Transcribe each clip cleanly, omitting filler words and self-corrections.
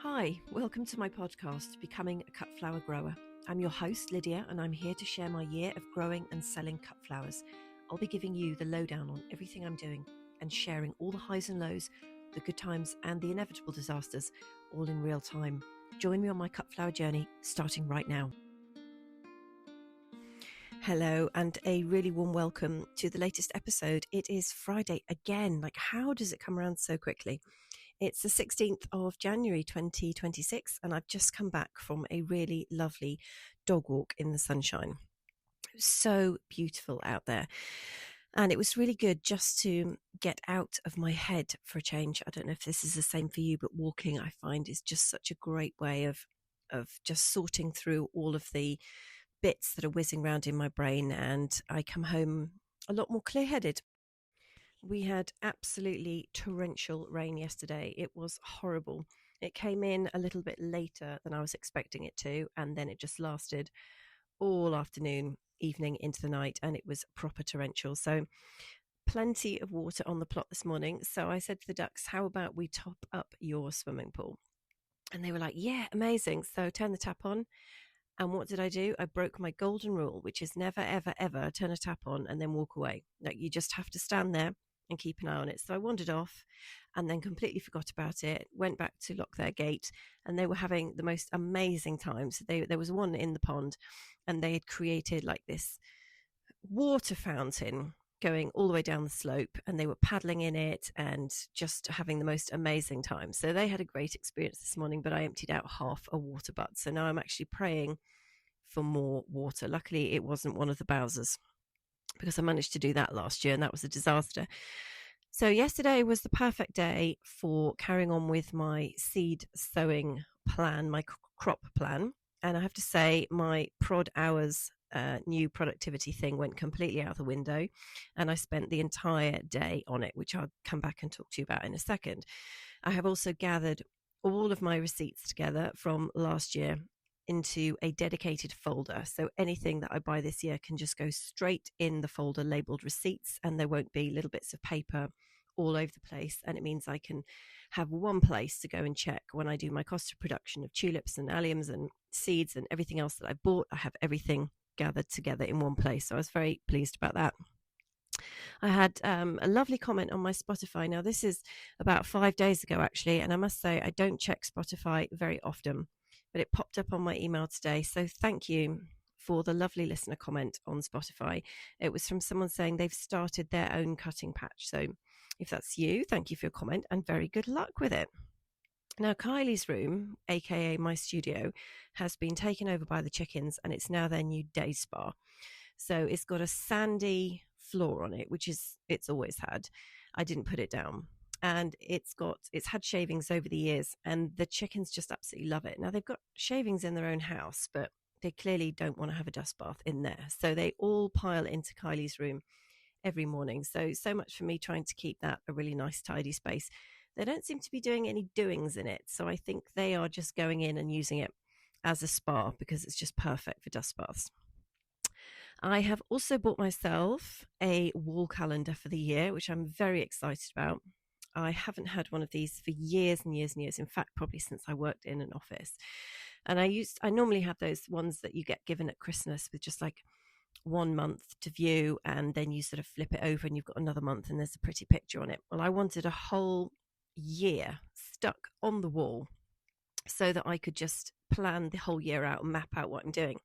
Hi, welcome to my podcast, Becoming a Cut Flower Grower. I'm your host, Lydia, and I'm here to share my year of growing and selling cut flowers. I'll be giving you the lowdown on everything I'm doing and sharing all the highs and lows, the good times and the inevitable disasters, all in real time. Join me on my cut flower journey, starting right now. Hello, and a really warm welcome to the latest episode. It is Friday again. How does it come around so quickly? It's the 16th of January 2026, and I've just come back from a really lovely dog walk in the sunshine. It was so beautiful out there. And it was really good just to get out of my head for a change. I don't know if this is the same for you, but walking I find is just such a great way of just sorting through all of the bits that are whizzing around in my brain, and I come home a lot more clear-headed. We had absolutely torrential rain yesterday. It was horrible. It came in a little bit later than I was expecting it to, and then it just lasted all afternoon, evening into the night, and it was proper torrential. So plenty of water on the plot this morning. So I said to the ducks, how about we top up your swimming pool? And they were like, yeah, amazing. So turn the tap on. And what did I do? I broke my golden rule, which is never, ever, ever turn a tap on and then walk away. You just have to stand there and keep an eye on it. So I wandered off and then completely forgot about it, went back to lock their gate, and they were having the most amazing time. So there was one in the pond, and they had created this water fountain going all the way down the slope, and they were paddling in it and just having the most amazing time. So they had a great experience this morning, but I emptied out half a water butt. So now I'm actually praying for more water. Luckily, it wasn't one of the Bowsers, because I managed to do that last year and that was a disaster. So yesterday was the perfect day for carrying on with my seed sowing plan, my crop plan. And I have to say, my prod hours new productivity thing went completely out the window, and I spent the entire day on it, which I'll come back and talk to you about in a second. I have also gathered all of my receipts together from last year into a dedicated folder. So anything that I buy this year can just go straight in the folder labeled receipts, and there won't be little bits of paper all over the place. And it means I can have one place to go and check when I do my cost of production of tulips and alliums and seeds and everything else that I bought. I have everything gathered together in one place. So I was very pleased about that. I had a lovely comment on my Spotify. Now, this is about 5 days ago, actually, and I must say I don't check Spotify very often, but it popped up on my email today. So thank you for the lovely listener comment on Spotify. It was from someone saying they've started their own cutting patch. So if that's you, thank you for your comment and very good luck with it. Now, Kylie's room, aka my studio, has been taken over by the chickens, and it's now their new day spa. So it's got a sandy floor on it, which it's always had. I didn't put it down. And it's had shavings over the years, and the chickens just absolutely love it. Now, they've got shavings in their own house, but they clearly don't want to have a dust bath in there. So they all pile into Kylie's room every morning. So much for me trying to keep that a really nice, tidy space. They don't seem to be doing any doings in it. So I think they are just going in and using it as a spa because it's just perfect for dust baths. I have also bought myself a wall calendar for the year, which I'm very excited about. I haven't had one of these for years and years and years. In fact, probably since I worked in an office. And I normally have those ones that you get given at Christmas with just 1 month to view, and then you sort of flip it over and you've got another month and there's a pretty picture on it. Well, I wanted a whole year stuck on the wall so that I could just plan the whole year out and map out what I'm doing.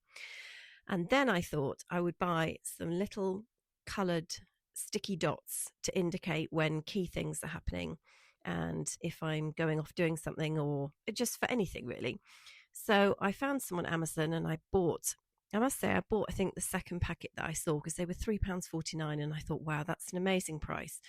And then I thought I would buy some little coloured sticky dots to indicate when key things are happening and if I'm going off doing something, or just for anything really. So I found some on Amazon and I must say I bought I think the second packet that I saw, because they were £3.49, and I thought, wow, that's an amazing price,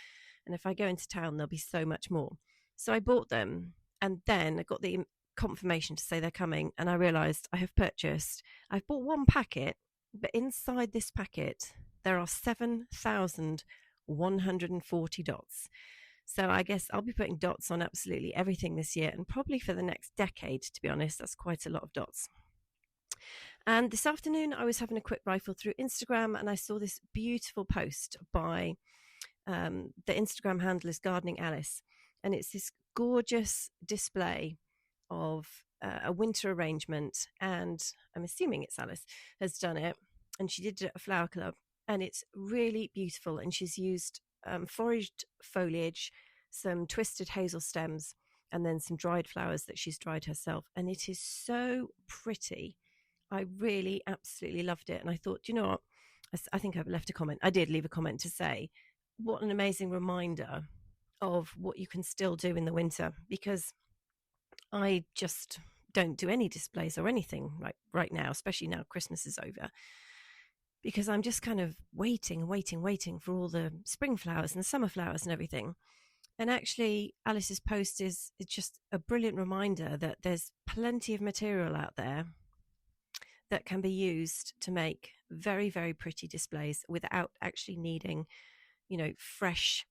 and if I go into town there'll be so much more. So I bought them, and then I got the confirmation to say they're coming, and I realized I've bought one packet, but inside this packet there are 7,140 dots. So I guess I'll be putting dots on absolutely everything this year, and probably for the next decade, to be honest. That's quite a lot of dots. And this afternoon I was having a quick rifle through Instagram, and I saw this beautiful post by the Instagram handle is Gardening Alice, and it's this gorgeous display of a winter arrangement, and I'm assuming it's Alice has done it, and she did it at a flower club, and it's really beautiful. And she's used foraged foliage, some twisted hazel stems, and then some dried flowers that she's dried herself, and it is so pretty. I really absolutely loved it, and I thought, you know what, I think I've left a comment. I did leave a comment to say what an amazing reminder of what you can still do in the winter, because I just don't do any displays or anything right now, especially now Christmas is over, because I'm just kind of waiting for all the spring flowers and the summer flowers and everything. And actually, Alice's post is just a brilliant reminder that there's plenty of material out there that can be used to make very, very pretty displays without actually needing, fresh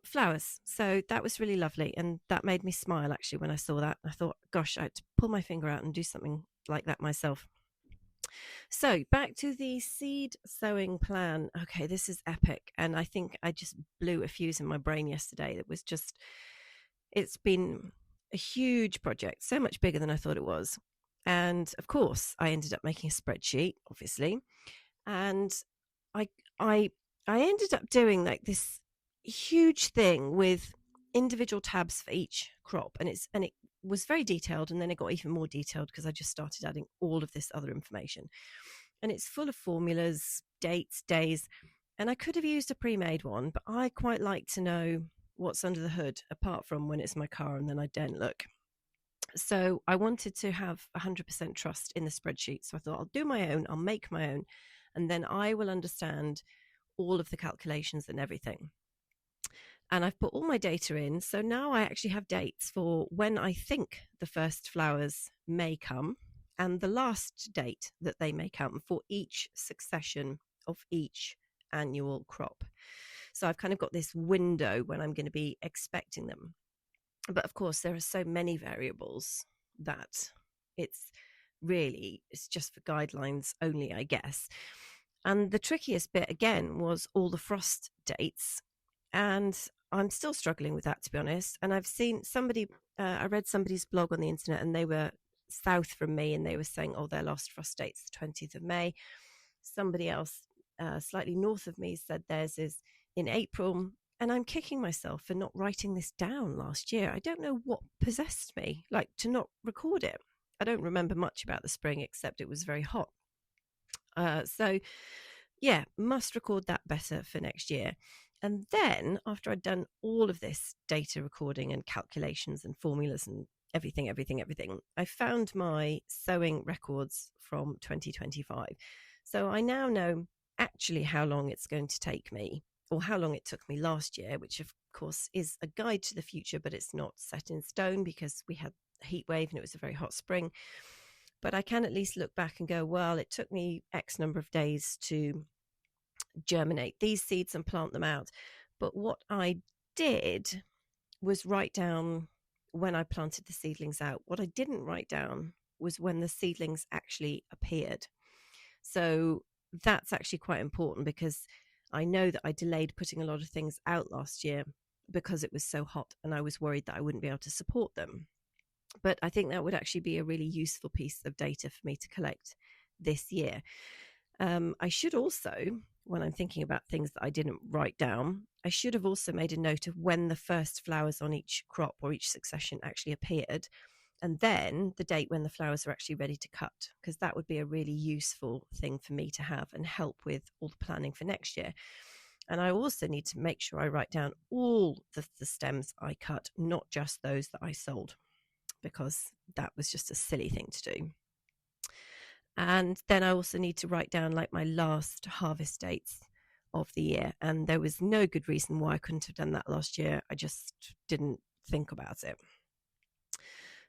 flowers. So that was really lovely. And that made me smile, actually, when I saw that. I thought, gosh, I had to pull my finger out and do something like that myself. So back to the seed sowing plan. Okay, this is epic. And I think I just blew a fuse in my brain yesterday. It's been a huge project, so much bigger than I thought it was. And of course, I ended up making a spreadsheet, obviously. And I ended up doing like this huge thing with individual tabs for each crop. And it was very detailed, and then it got even more detailed because I just started adding all of this other information. And it's full of formulas, dates, days, and I could have used a pre-made one, but I quite like to know what's under the hood, apart from when it's my car and then I don't look. So I wanted to have 100% trust in the spreadsheet. So I thought, I'll do my own, I'll make my own, and then I will understand all of the calculations and everything. And I've put all my data in. So now I actually have dates for when I think the first flowers may come and the last date that they may come for each succession of each annual crop. So I've kind of got this window when I'm going to be expecting them. But of course, there are so many variables that it's just for guidelines only, I guess. And the trickiest bit, again, was all the frost dates. And I'm still struggling with that, to be honest. And I've seen I read somebody's blog on the internet, and they were south from me, and they were saying, oh, their last frost date's the 20th of May. Somebody else slightly north of me said theirs is in April. And I'm kicking myself for not writing this down last year. I don't know what possessed me, to not record it. I don't remember much about the spring, except it was very hot. So, yeah, must record that better for next year. And then after I'd done all of this data recording and calculations and formulas and everything, I found my sowing records from 2025. So I now know actually how long it's going to take me, or how long it took me last year, which of course is a guide to the future, but it's not set in stone because we had a heat wave and it was a very hot spring. But I can at least look back and go, well, it took me X number of days to germinate these seeds and plant them out. But what I did was write down when I planted the seedlings out. What I didn't write down was when the seedlings actually appeared. So that's actually quite important, because I know that I delayed putting a lot of things out last year because it was so hot, and I was worried that I wouldn't be able to support them. But I think that would actually be a really useful piece of data for me to collect this year. I should also, when I'm thinking about things that I didn't write down, I should have also made a note of when the first flowers on each crop or each succession actually appeared, and then the date when the flowers are actually ready to cut, because that would be a really useful thing for me to have and help with all the planning for next year. And I also need to make sure I write down all the stems I cut, not just those that I sold, because that was just a silly thing to do. And then I also need to write down my last harvest dates of the year. And there was no good reason why I couldn't have done that last year. I just didn't think about it.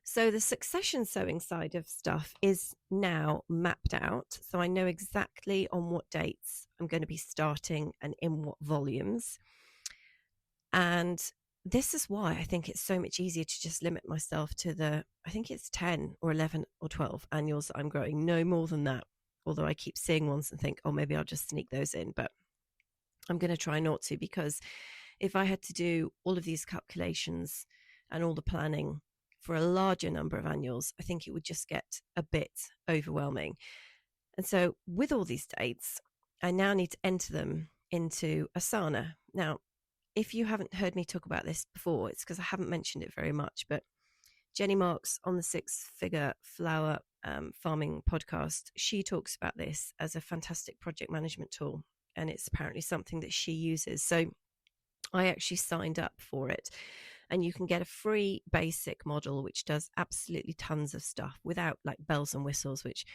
So the succession sowing side of stuff is now mapped out. So I know exactly on what dates I'm going to be starting and in what volumes. And this is why I think it's so much easier to just limit myself to I think it's 10 or 11 or 12 annuals that I'm growing, no more than that. Although I keep seeing ones and think, oh, maybe I'll just sneak those in. But I'm going to try not to, because if I had to do all of these calculations and all the planning for a larger number of annuals, I think it would just get a bit overwhelming. And so with all these dates, I now need to enter them into Asana. Now, if you haven't heard me talk about this before, it's because I haven't mentioned it very much, but Jenny Marks on the Six Figure Flower Farming podcast, she talks about this as a fantastic project management tool, and it's apparently something that she uses. So I actually signed up for it, and you can get a free basic model which does absolutely tons of stuff without like bells and whistles, which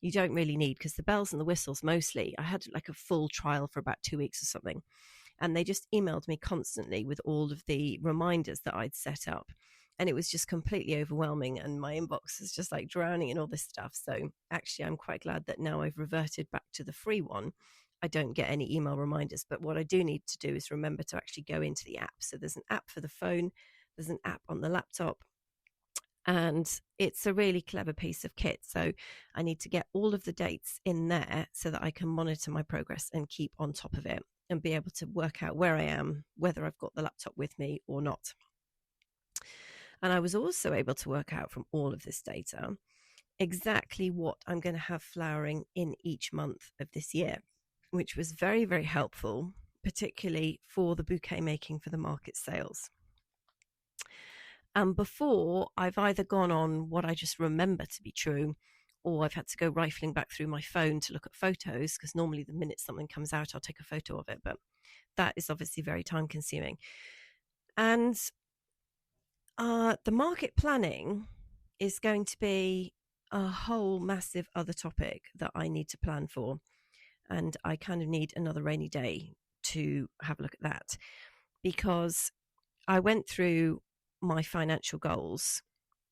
you don't really need, because the bells and the whistles mostly, I had like a full trial for about 2 weeks or something, and they just emailed me constantly with all of the reminders that I'd set up. And it was just completely overwhelming, and my inbox is just like drowning in all this stuff. So actually, I'm quite glad that now I've reverted back to the free one. I don't get any email reminders, but what I do need to do is remember to actually go into the app. So there's an app for the phone, there's an app on the laptop, and it's a really clever piece of kit. So I need to get all of the dates in there so that I can monitor my progress and keep on top of it and be able to work out where I am, whether I've got the laptop with me or not. And I was also able to work out from all of this data exactly what I'm going to have flowering in each month of this year, which was very, very helpful, particularly for the bouquet making for the market sales. And before, I've either gone on what I just remember to be true, or I've had to go rifling back through my phone to look at photos, because normally the minute something comes out, I'll take a photo of it. But that is obviously very time consuming. And the market planning is going to be a whole massive other topic that I need to plan for. And I kind of need another rainy day to have a look at that, because I went through my financial goals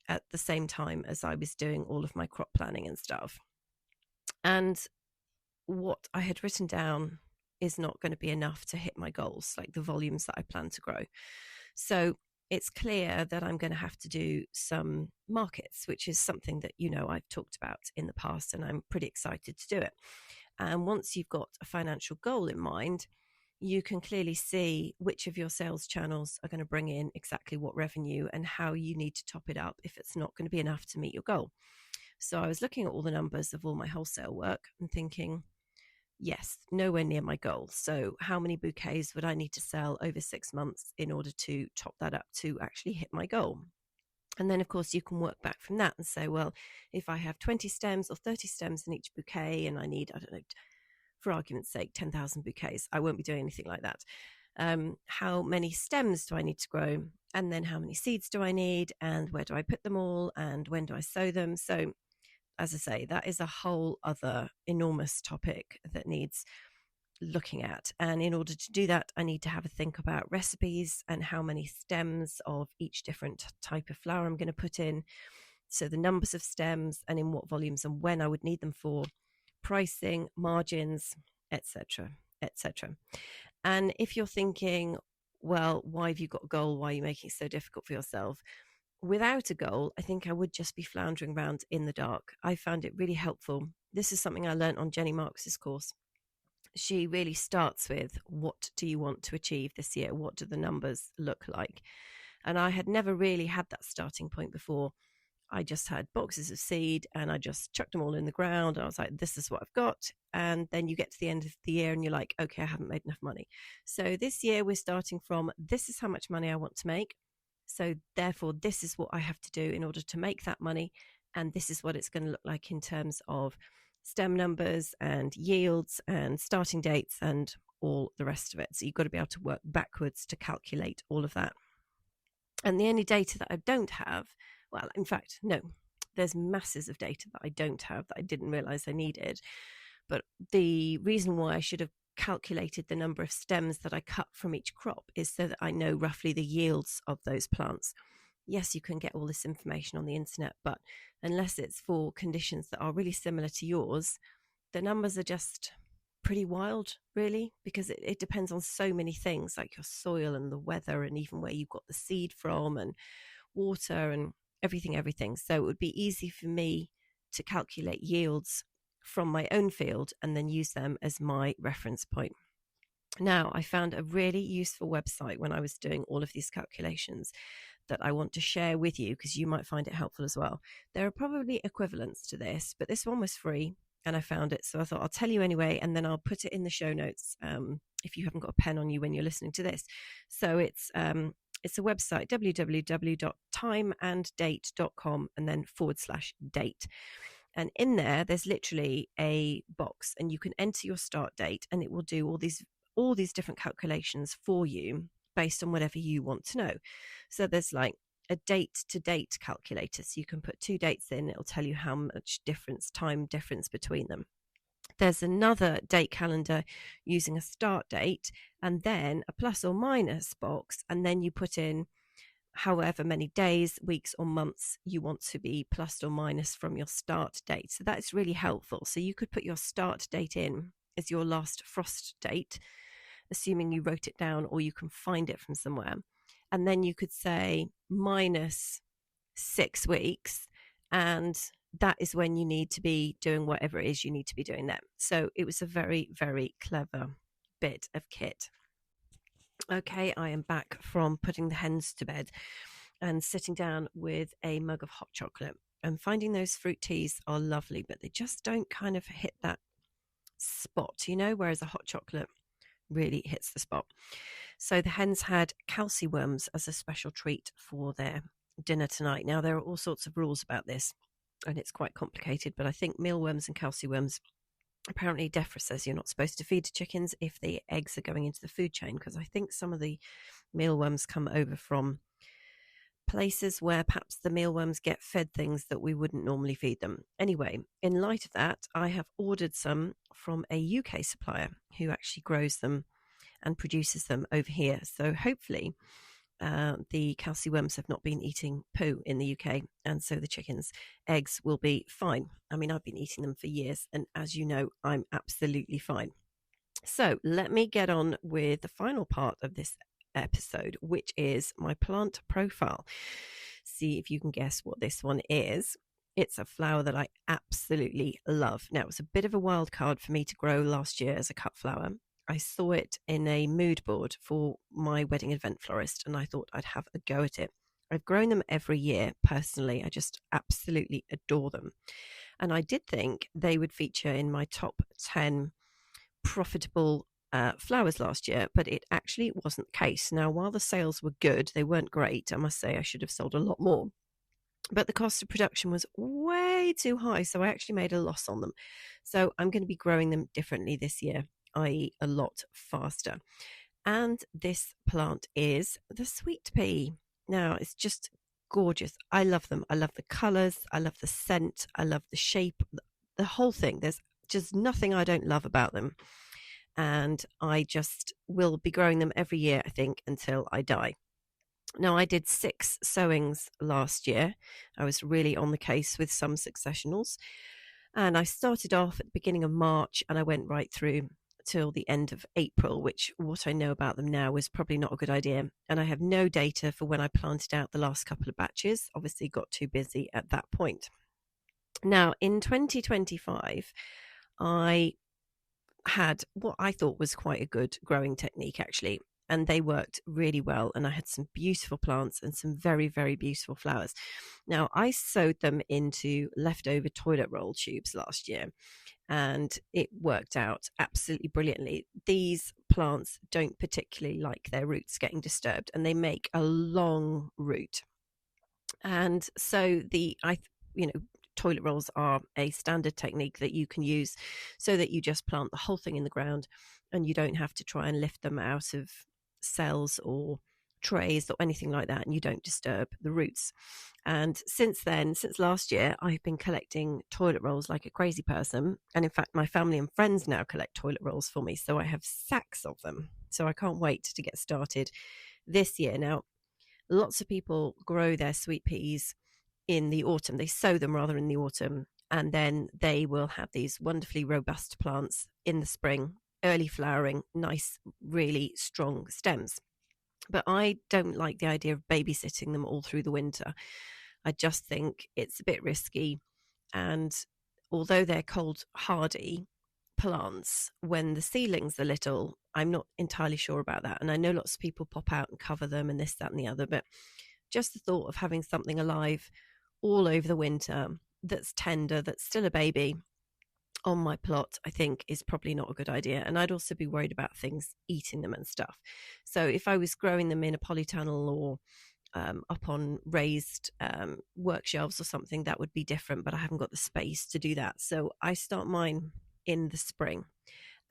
at the same time as I was doing all of my crop planning and stuff. And what I had written down is not going to be enough to hit my goals, like the volumes that I plan to grow. So it's clear that I'm going to have to do some markets, which is something that, you know, I've talked about in the past, and I'm pretty excited to do it. And once you've got a financial goal in mind, you can clearly see which of your sales channels are going to bring in exactly what revenue and how you need to top it up if it's not going to be enough to meet your goal. So I was looking at all the numbers of all my wholesale work and thinking, yes, nowhere near my goal. So how many bouquets would I need to sell over 6 months in order to top that up to actually hit my goal? And then, of course, you can work back from that and say, well, if I have 20 stems or 30 stems in each bouquet and I need, I don't know, for argument's sake, 10,000 bouquets, I won't be doing anything like that. How many stems do I need to grow? And then how many seeds do I need? And where do I put them all? And when do I sow them? So as I say, that is a whole other enormous topic that needs looking at. And in order to do that, I need to have a think about recipes and how many stems of each different type of flower I'm going to put in. So the numbers of stems and in what volumes and when I would need them for, pricing, margins, etc., etc. And if you're thinking, well, why have you got a goal? Why are you making it so difficult for yourself? Without a goal, I think I would just be floundering around in the dark. I found it really helpful. This is something I learned on Jenny Marks's course. She really starts with, what do you want to achieve this year? What do the numbers look like? And I had never really had that starting point before. I just had boxes of seed and I just chucked them all in the ground. And I was like, this is what I've got. And then you get to the end of the year and you're like, okay, I haven't made enough money. So this year we're starting from, this is how much money I want to make. So therefore, this is what I have to do in order to make that money. And this is what it's going to look like in terms of stem numbers and yields and starting dates and all the rest of it. So you've got to be able to work backwards to calculate all of that. And the only data that I don't have, well, in fact, no, there's masses of data that I don't have that I didn't realize I needed. But the reason why I should have calculated the number of stems that I cut from each crop is so that I know roughly the yields of those plants. Yes, you can get all this information on the internet, but unless it's for conditions that are really similar to yours, the numbers are just pretty wild, really, because it depends on so many things, like your soil and the weather and even where you got the seed from and water and everything. So it would be easy for me to calculate yields from my own field and then use them as my reference point. Now, I found a really useful website when I was doing all of these calculations that I want to share with you because you might find it helpful as well. There are probably equivalents to this, but this one was free and I found it. So I thought I'll tell you anyway, and then I'll put it in the show notes if you haven't got a pen on you when you're listening to this. So it's a website, www.timeanddate.com, and then /date. And in there, there's literally a box, and you can enter your start date, and it will do all these different calculations for you based on whatever you want to know. So there's like a date to date calculator. So you can put 2 dates in, it'll tell you how much time difference between them. There's another date calendar using a start date, and then a plus or minus box, and then you put in however many days, weeks, or months you want to be plus or minus from your start date. So that's really helpful. So you could put your start date in as your last frost date, assuming you wrote it down or you can find it from somewhere. And then you could say minus 6 weeks, and that is when you need to be doing whatever it is you need to be doing then. So it was a very, very clever bit of kit. Okay, I am back from putting the hens to bed and sitting down with a mug of hot chocolate. And finding those fruit teas are lovely, but they just don't kind of hit that spot, whereas a hot chocolate really hits the spot. So the hens had calciworms as a special treat for their dinner tonight. Now, there are all sorts of rules about this, and it's quite complicated, but I think mealworms and calciworms, apparently DEFRA says you're not supposed to feed chickens if the eggs are going into the food chain, because I think some of the mealworms come over from places where perhaps the mealworms get fed things that we wouldn't normally feed them. Anyway, in light of that, I have ordered some from a UK supplier who actually grows them and produces them over here. So hopefully the calciworms have not been eating poo in the UK, and so the chickens' eggs will be fine. I mean, I've been eating them for years, and as you know, I'm absolutely fine. So let me get on with the final part of this episode, which is my plant profile. See if you can guess what this one is. It's a flower that I absolutely love. Now, it was a bit of a wild card for me to grow last year as a cut flower. I saw it in a mood board for my wedding event florist, and I thought I'd have a go at it. I've grown them every year personally. I just absolutely adore them. And I did think they would feature in my top 10 profitable flowers last year, but it actually wasn't the case. Now, while the sales were good, they weren't great. I must say I should have sold a lot more. But the cost of production was way too high, so I actually made a loss on them. So I'm going to be growing them differently this year, i.e. a lot faster. And this plant is the sweet pea. Now, it's just gorgeous. I love them. I love the colours. I love the scent. I love the shape, the whole thing. There's just nothing I don't love about them. And I just will be growing them every year, I think, until I die. Now, I did 6 sowings last year. I was really on the case with some successionals. And I started off at the beginning of March and I went right through till the end of April, which what I know about them now is probably not a good idea. And I have no data for when I planted out the last couple of batches. Obviously got too busy at that point. Now, in 2025, I had what I thought was quite a good growing technique, actually. And they worked really well. And I had some beautiful plants and some very, very beautiful flowers. Now, I sowed them into leftover toilet roll tubes last year, and it worked out absolutely brilliantly. These plants don't particularly like their roots getting disturbed, and they make a long root. And so toilet rolls are a standard technique that you can use so that you just plant the whole thing in the ground and you don't have to try and lift them out of cells or trays or anything like that, and you don't disturb the roots. And since last year, I've been collecting toilet rolls like a crazy person. And in fact, my family and friends now collect toilet rolls for me. So I have sacks of them. So I can't wait to get started this year. Now, lots of people grow their sweet peas in the autumn. They sow them rather in the autumn, and then they will have these wonderfully robust plants in the spring, early flowering, nice, really strong stems. But I don't like the idea of babysitting them all through the winter. I just think it's a bit risky. And although they're cold hardy plants, when the seedlings are little, I'm not entirely sure about that. And I know lots of people pop out and cover them and this, that, and the other, but just the thought of having something alive all over the winter that's tender, that's still a baby on my plot, I think is probably not a good idea. And I'd also be worried about things eating them and stuff. So if I was growing them in a polytunnel or up on raised work shelves or something, that would be different, but I haven't got the space to do that. So I start mine in the spring,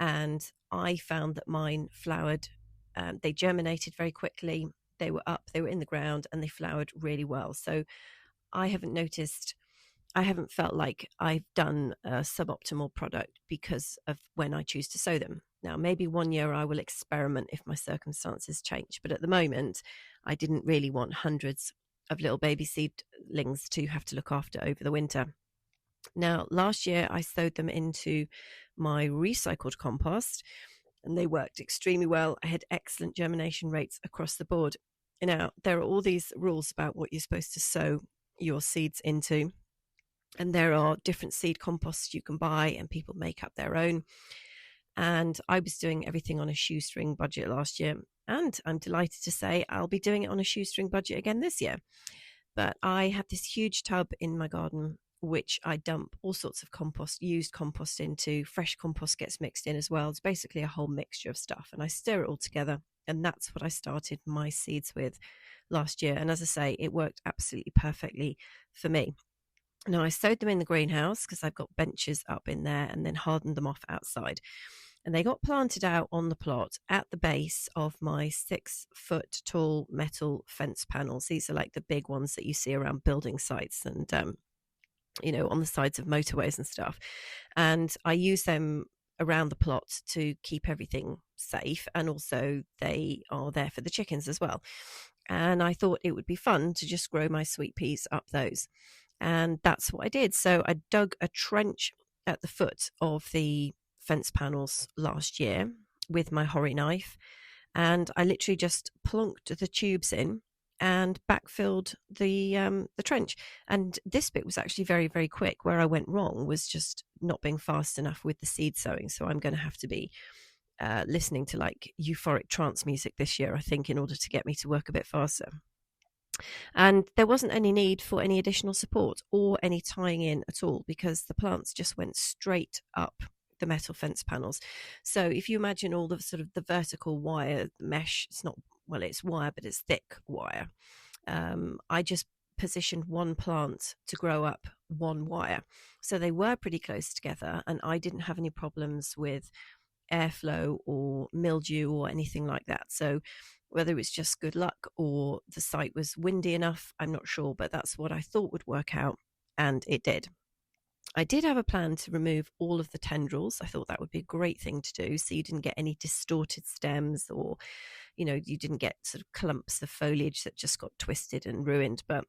and I found that mine flowered. They germinated very quickly. They were up, they were in the ground, and they flowered really well. So I haven't felt like I've done a suboptimal product because of when I choose to sow them. Now, maybe one year I will experiment if my circumstances change, but at the moment, I didn't really want hundreds of little baby seedlings to have to look after over the winter. Now, last year I sowed them into my recycled compost, and they worked extremely well. I had excellent germination rates across the board. Now, there are all these rules about what you're supposed to sow your seeds into, and there are different seed composts you can buy, and people make up their own. And I was doing everything on a shoestring budget last year, and I'm delighted to say I'll be doing it on a shoestring budget again this year. But I have this huge tub in my garden which I dump all sorts of compost, used compost into. Fresh compost gets mixed in as well. It's basically a whole mixture of stuff, and I stir it all together, and that's what I started my seeds with last year. And as I say, it worked absolutely perfectly for me. Now, I sowed them in the greenhouse because I've got benches up in there, and then hardened them off outside. And they got planted out on the plot at the base of my 6-foot tall metal fence panels. These are like the big ones that you see around building sites and, on the sides of motorways and stuff. And I use them around the plot to keep everything safe. And also they are there for the chickens as well. And I thought it would be fun to just grow my sweet peas up those. And that's what I did. So I dug a trench at the foot of the fence panels last year with my horry knife, and I literally just plonked the tubes in and backfilled the trench. And this bit was actually very, very quick. Where I went wrong was just not being fast enough with the seed sowing. So I'm going to have to be listening to like euphoric trance music this year, I think, in order to get me to work a bit faster. And there wasn't any need for any additional support or any tying in at all, because the plants just went straight up the metal fence panels. So if you imagine all the sort of the vertical wire mesh, it's wire, but it's thick wire. I just positioned one plant to grow up one wire. So they were pretty close together, and I didn't have any problems with airflow or mildew or anything like that. So whether it was just good luck or the site was windy enough, I'm not sure, but that's what I thought would work out, and it did. I did have a plan to remove all of the tendrils. I thought that would be a great thing to do, so you didn't get any distorted stems, or you didn't get sort of clumps of foliage that just got twisted and ruined, but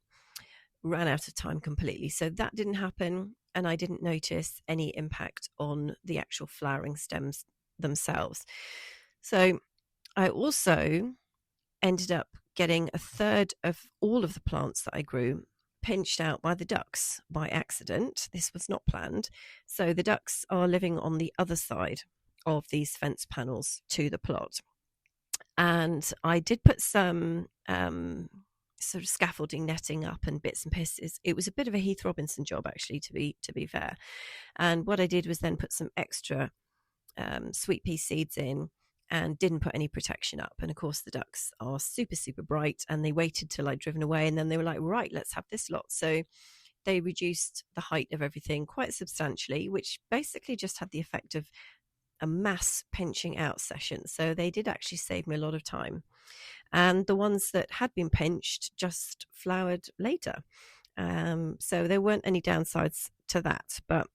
ran out of time completely. So that didn't happen, and I didn't notice any impact on the actual flowering stems themselves. So I also ended up getting a third of all of the plants that I grew pinched out by the ducks by accident. This was not planned. So the ducks are living on the other side of these fence panels to the plot. And I did put some sort of scaffolding netting up and bits and pieces. It was a bit of a Heath Robinson job, actually, to be fair. And what I did was then put some extra sweet pea seeds in, and didn't put any protection up. And of course, the ducks are super, super bright, and they waited till I'd driven away, and then they were like, right, let's have this lot. So they reduced the height of everything quite substantially, which basically just had the effect of a mass pinching out session. So they did actually save me a lot of time. And the ones that had been pinched just flowered later. So there weren't any downsides to that, but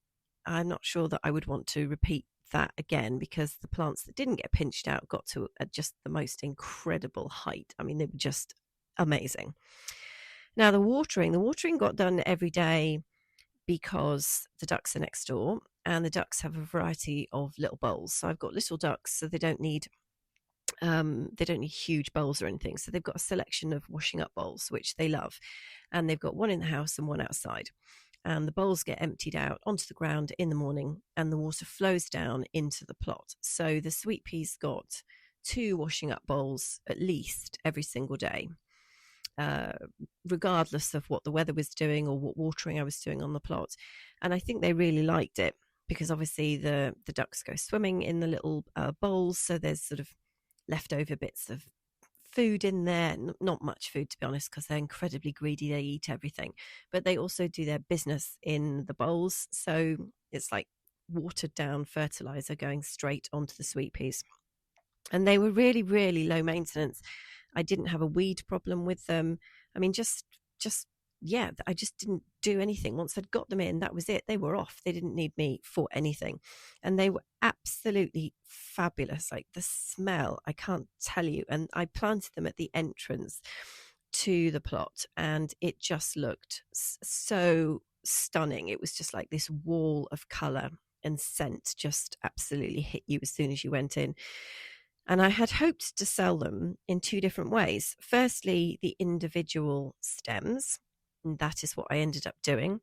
I'm not sure that I would want to repeat that again, because the plants that didn't get pinched out got to just the most incredible height. I mean, they were just amazing. Now, the watering got done every day because the ducks are next door, and the ducks have a variety of little bowls. So I've got little ducks, so they don't need huge bowls or anything. So they've got a selection of washing up bowls, which they love, and they've got one in the house and one outside. And the bowls get emptied out onto the ground in the morning, and the water flows down into the plot. So the sweet peas got 2 washing up bowls at least every single day. uh, regardless of what the weather was doing or what watering I was doing on the plot. And I think they really liked it because obviously the ducks go swimming in the little bowls, so there's sort of leftover bits of food in there. Not much food, to be honest, because they're incredibly greedy. They eat everything, but they also do their business in the bowls, so it's like watered down fertilizer going straight onto the sweet peas. And they were really, really low maintenance. I didn't have a weed problem with them. I mean, just yeah, I just didn't do anything. Once I'd got them in, that was it. They were off. They didn't need me for anything. And they were absolutely fabulous. Like the smell, I can't tell you. And I planted them at the entrance to the plot, and it just looked so stunning. It was just like this wall of color, and scent just absolutely hit you as soon as you went in. And I had hoped to sell them in two different ways. Firstly, the individual stems, and that is what I ended up doing.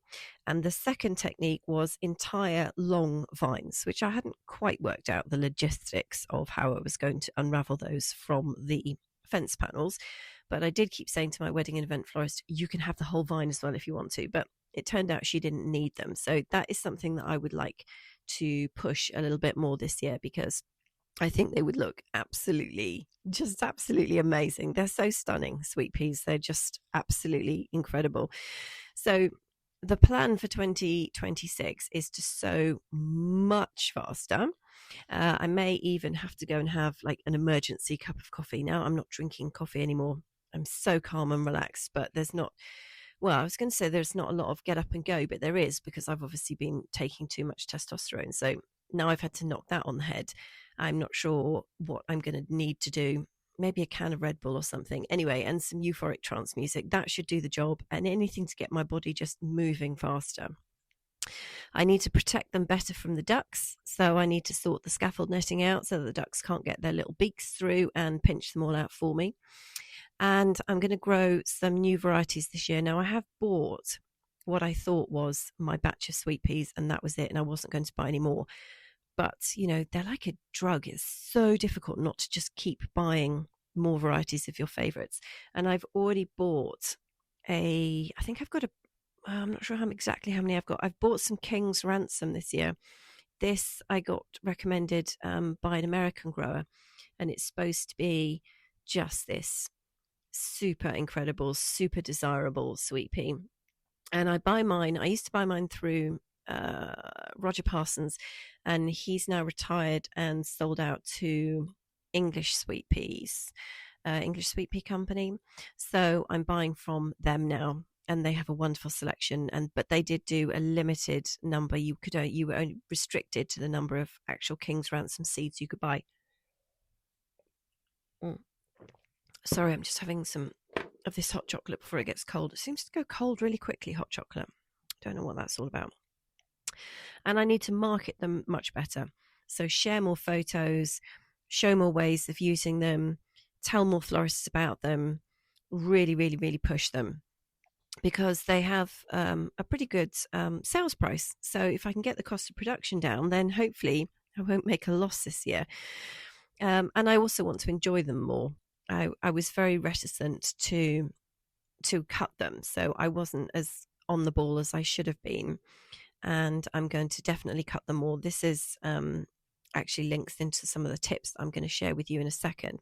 And the second technique was entire long vines, which I hadn't quite worked out the logistics of how I was going to unravel those from the fence panels. But I did keep saying to my wedding and event florist, you can have the whole vine as well if you want to. But it turned out she didn't need them. So that is something that I would like to push a little bit more this year, because I think they would look absolutely amazing. They're so stunning, sweet peas. They're just absolutely incredible. So the plan for 2026 is to sow much faster. I may even have to go and have like an emergency cup of coffee. Now I'm not drinking coffee anymore. I'm so calm and relaxed, but there's not, well, I was going to say there's not a lot of get up and go, but there is, because I've obviously been taking too much testosterone. So now I've had to knock that on the head. I'm not sure what I'm going to need to do. Maybe a can of Red Bull or something. Anyway, and some euphoric trance music. That should do the job, and anything to get my body just moving faster. I need to protect them better from the ducks, so I need to sort the scaffold netting out so that the ducks can't get their little beaks through and pinch them all out for me. And I'm going to grow some new varieties this year. Now, I have bought what I thought was my batch of sweet peas, and that was it, and I wasn't going to buy any more. But, you know, they're like a drug. It's so difficult not to just keep buying more varieties of your favorites. And I've already bought I think I've got I'm not sure exactly how many I've got. I've bought some King's Ransom this year. This I got recommended by an American grower, and it's supposed to be just this super incredible, super desirable sweet pea. And I used to buy mine through Roger Parsons, and he's now retired and sold out to English Sweet Peas, English Sweet Pea Company. So I'm buying from them now, and they have a wonderful selection. But they did do a limited number. You were only restricted to the number of actual King's Ransom seeds you could buy. Sorry, I'm just having some of this hot chocolate before it gets cold. It seems to go cold really quickly, hot chocolate. Don't know what that's all about. And I need to market them much better. So share more photos, show more ways of using them, tell more florists about them, really, really, really push them, because they have a pretty good sales price. So if I can get the cost of production down, then hopefully I won't make a loss this year. And I also want to enjoy them more. I was very reticent to cut them, so I wasn't as on the ball as I should have been, and I'm going to definitely cut them more. This is actually links into some of the tips I'm going to share with you in a second.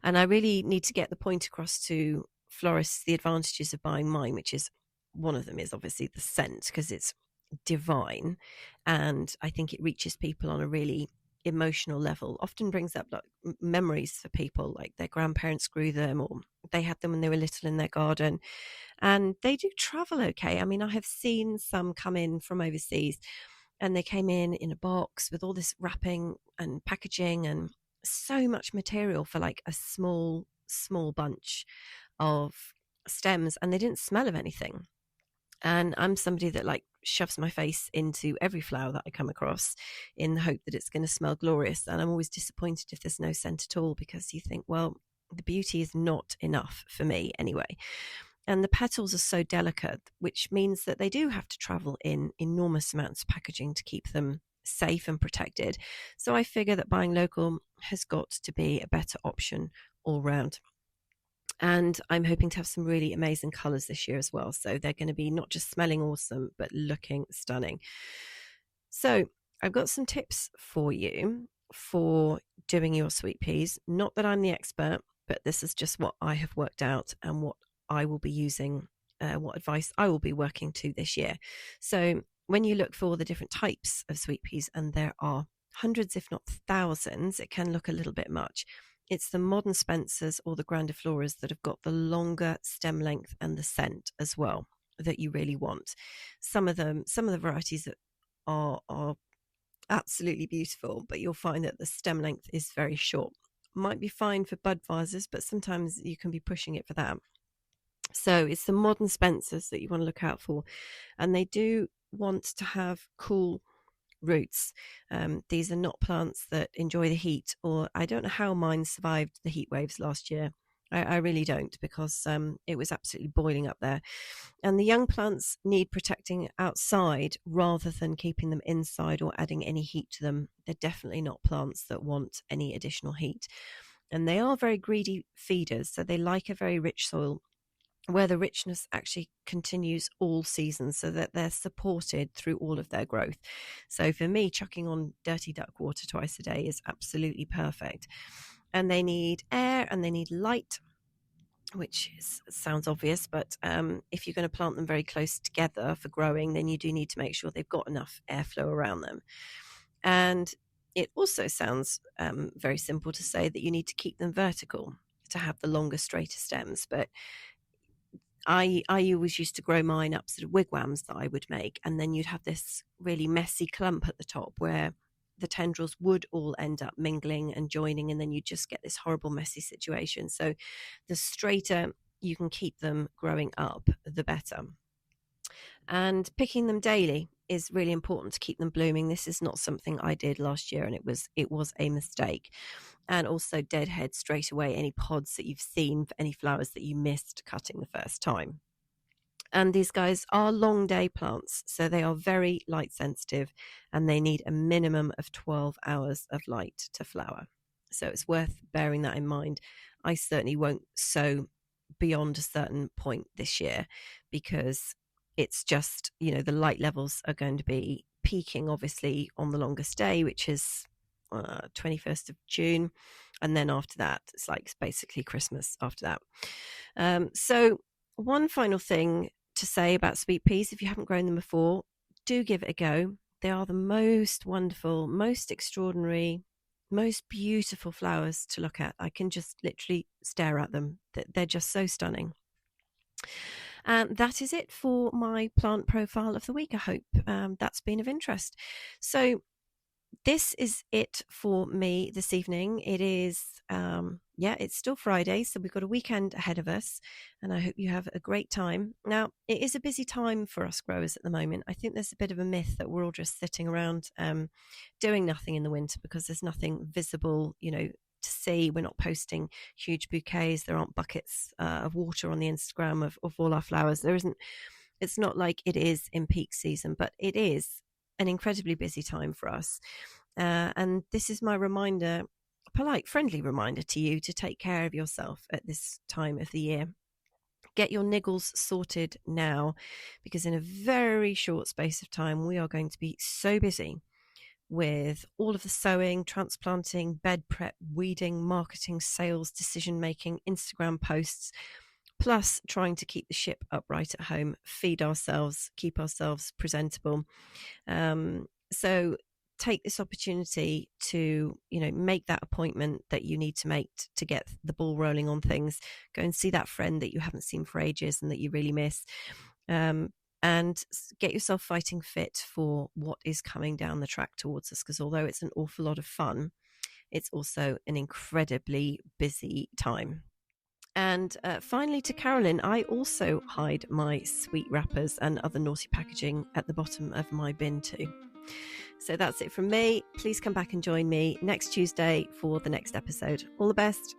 And I really need to get the point across to florists the advantages of buying mine, which is, one of them is obviously the scent, because it's divine, and I think it reaches people on a really emotional level, often brings up like memories for people, like their grandparents grew them, or they had them when they were little in their garden, and they do travel okay. I mean, I have seen some come in from overseas, and they came in a box with all this wrapping and packaging and so much material for like a small bunch of stems, and they didn't smell of anything. And I'm somebody that like shoves my face into every flower that I come across in the hope that it's going to smell glorious. And I'm always disappointed if there's no scent at all, because you think, well, the beauty is not enough for me anyway. And the petals are so delicate, which means that they do have to travel in enormous amounts of packaging to keep them safe and protected. So I figure that buying local has got to be a better option all round. And I'm hoping to have some really amazing colours this year as well. So they're going to be not just smelling awesome, but looking stunning. So I've got some tips for you for doing your sweet peas. Not that I'm the expert, but this is just what I have worked out and what I will be using, what advice I will be working to this year. So when you look for the different types of sweet peas, and there are hundreds, if not thousands, it can look a little bit much. It's the modern Spencers or the grandifloras that have got the longer stem length and the scent as well that you really want. Some of the varieties that are absolutely beautiful, but you'll find that the stem length is very short. Might be fine for bud vases, but sometimes you can be pushing it for that. So it's the modern Spencers that you want to look out for, and they do want to have cool roots. These are not plants that enjoy the heat, or I don't know how mine survived the heat waves last year. I really don't, because it was absolutely boiling up there. And the young plants need protecting outside rather than keeping them inside or adding any heat to them. They're definitely not plants that want any additional heat. And they are very greedy feeders, so they like a very rich soil where the richness actually continues all seasons, so that they're supported through all of their growth. So for me, chucking on dirty duck water twice a day is absolutely perfect. And they need air and they need light, which sounds obvious, but if you're going to plant them very close together for growing, then you do need to make sure they've got enough airflow around them. And it also sounds very simple to say that you need to keep them vertical to have the longer, straighter stems, but I always used to grow mine up sort of wigwams that I would make, and then you'd have this really messy clump at the top where the tendrils would all end up mingling and joining, and then you just get this horrible messy situation. So the straighter you can keep them growing up, the better. And picking them daily is really important to keep them blooming. This is not something I did last year, and it was a mistake. And also deadhead straight away any pods that you've seen for any flowers that you missed cutting the first time. And these guys are long day plants, so they are very light sensitive, and they need a minimum of 12 hours of light to flower. So it's worth bearing that in mind. I certainly won't sow beyond a certain point this year, because it's just, the light levels are going to be peaking obviously on the longest day, which is 21st of June, and then after that it's basically Christmas after that. So one final thing to say about sweet peas: if you haven't grown them before, do give it a go. They are the most wonderful, most extraordinary, most beautiful flowers to look at. I can just literally stare at them. They're just so stunning. And that is it for my plant profile of the week. I hope that's been of interest. So this is it for me this evening. It is, it's still Friday, so we've got a weekend ahead of us, and I hope you have a great time. Now, it is a busy time for us growers at the moment. I think there's a bit of a myth that we're all just sitting around doing nothing in the winter because there's nothing visible, to see. We're not posting huge bouquets. There aren't buckets of water on the Instagram of all our flowers. There isn't. It's not like it is in peak season, but it is an incredibly busy time for us. And this is my reminder, a polite, friendly reminder to you to take care of yourself at this time of the year. Get your niggles sorted now, because in a very short space of time, we are going to be so busy with all of the sowing, transplanting, bed prep, weeding, marketing, sales, decision-making, Instagram posts, plus trying to keep the ship upright at home, feed ourselves, keep ourselves presentable. So take this opportunity to, make that appointment that you need to make to get the ball rolling on things. Go and see that friend that you haven't seen for ages and that you really miss. And get yourself fighting fit for what is coming down the track towards us, because although it's an awful lot of fun, it's also an incredibly busy time. And finally, to Carolyn, I also hide my sweet wrappers and other naughty packaging at the bottom of my bin too. So that's it from me. Please come back and join me next Tuesday for the next episode. All the best.